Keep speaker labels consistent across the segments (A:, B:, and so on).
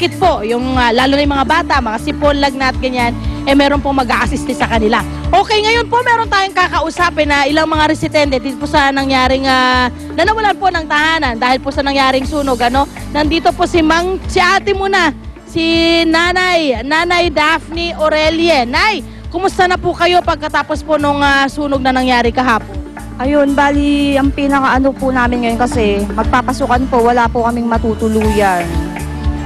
A: Porkit po, yung lalo na yung mga bata, mga sipon, lagnat, ganyan, eh meron pong mag-a-assist sa kanila. Okay, ngayon po meron tayong kakausapin na ilang mga residente dito po sa nangyaring na nawalan po ng tahanan dahil po sa nangyaring sunog. Nandito po si ate muna, si Nanay Daphne Aurelie. Nay, kumusta na po kayo pagkatapos po nung sunog na nangyari kahapon?
B: Ayun, bali, ang pinaka-ano po namin ngayon kasi magpapasukan po, wala po kaming matutuluyan.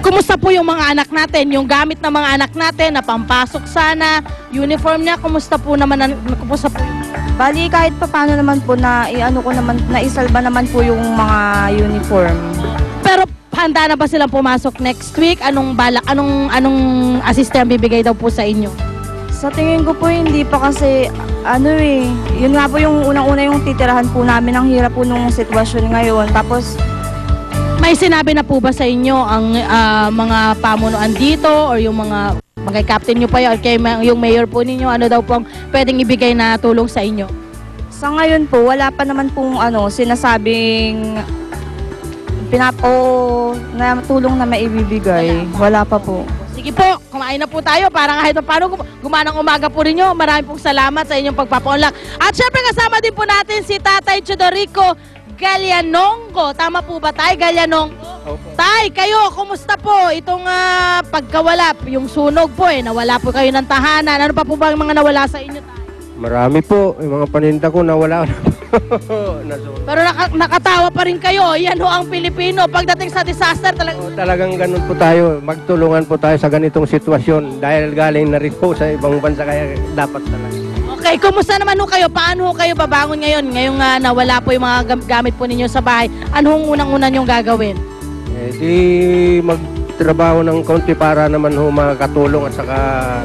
A: Kumusta po yung mga anak natin, yung gamit ng mga anak natin na pampasok sana, uniform niya, kumusta po naman, kumusta po?
B: Bali, kahit pa paano naman po na naisalba naman po yung mga uniform.
A: Pero handa na ba silang pumasok next week? Anong balak, anong assistance bibigay daw po sa inyo?
B: Sa tingin ko po hindi pa kasi yun nga po yung unang-una yung titirahan po namin, ang hirap po nung sitwasyon ngayon. Tapos
A: may sinabi na po ba sa inyo ang mga pamunuan dito or yung mga captain nyo pa yun, kay yung mayor po ninyo, ano daw pong pwedeng ibigay na tulong sa inyo?
B: sa ngayon po wala pa naman pong sinasabing na tulong na maibibigay. Wala pa po.
A: Sige po, kumain na po tayo para kahit paano gumanang umaga po rinyo. Maraming pong salamat sa inyong pagpapaunlak. At syempre kasama din po natin si Tatay Chodorico Galyanongo. Tama po ba tay, Galyanongo? Okay. Tay, kayo, kumusta po itong pagkawala, yung sunog po nawala po kayo ng tahanan. Ano pa po ba yung mga nawala sa inyo, tay?
C: Marami po, yung mga paninda ko nawala.
A: Pero nakatawa pa rin kayo. Yan ho ang Pilipino. Pagdating sa disaster,
C: talagang ganun po tayo. Magtulungan po tayo sa ganitong sitwasyon dahil galing na rin po sa ibang bansa kaya dapat talaga.
A: Okay, kumusta naman ho kayo? Paano ho kayo babangon ngayon? Ngayong nawala po yung mga gamit po ninyo sa bahay. Ano hong unang-una nyong gagawin?
C: Di magtrabaho ng konti para naman ho makakatulong at saka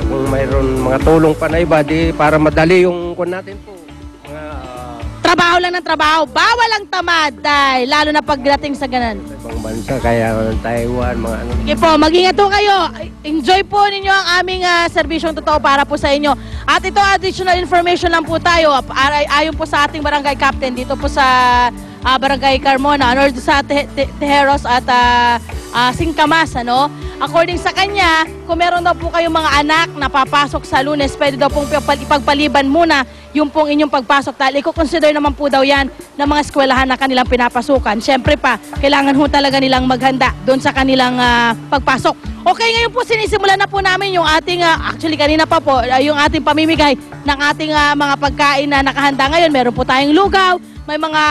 C: kung mayroon mga tulong pa na iba, di para madali yung kun natin po.
A: Trabaho lang ng trabaho, bawal ang tamad, dahil lalo na pagdating sa ganan.
C: Ibang bansa, kaya Taiwan, mga ano.
A: Sige po, mag-ingat po kayo. Enjoy po ninyo ang aming serbisyong totoo para po sa inyo. At ito, additional information lang po tayo. Ayon po sa ating barangay captain dito po sa Barangay Carmona, or sa Tejeros at Singkamas, According sa kanya, kung meron daw po kayong mga anak na papasok sa Lunes, pwede daw pong ipagpaliban muna yung pong inyong pagpasok. Dahil i-consider naman po daw yan ng mga eskwelahan na kanilang pinapasukan. Siyempre pa, kailangan ho talaga nilang maghanda doon sa kanilang pagpasok. Okay, ngayon po sinisimulan na po namin yung ating, actually kanina pa po, yung ating pamimigay ng ating mga pagkain na nakahanda ngayon. Meron po tayong lugaw, may mga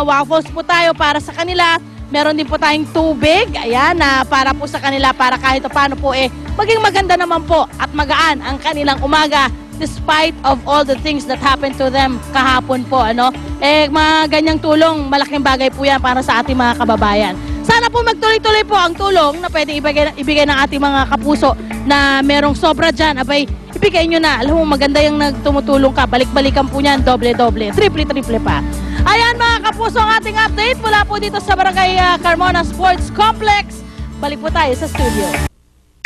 A: waffles po tayo para sa kanila. Meron din po tayong tubig, ayan, para po sa kanila, para kahit paano po maging maganda naman po at magaan ang kanilang umaga despite of all the things that happened to them kahapon po, mga ganyang tulong, malaking bagay po yan para sa ating mga kababayan. Sana po magtuloy-tuloy po ang tulong na pwede ibigay ng ating mga kapuso na merong sobra dyan, ibigay nyo na. Alam mo, maganda yung nagtumutulong ka, balik-balikan po niyan, doble-doble, triple-triple pa. Ayan mga kapuso, ang ating update mula po dito sa Barangay Carmona Sports Complex. Balik po tayo sa studio.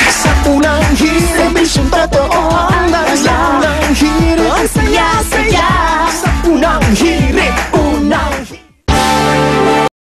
D: Sa unang hirit, misyong totoo ang naglalang hirit. Ang saya-saya. Sa unang hirit, unang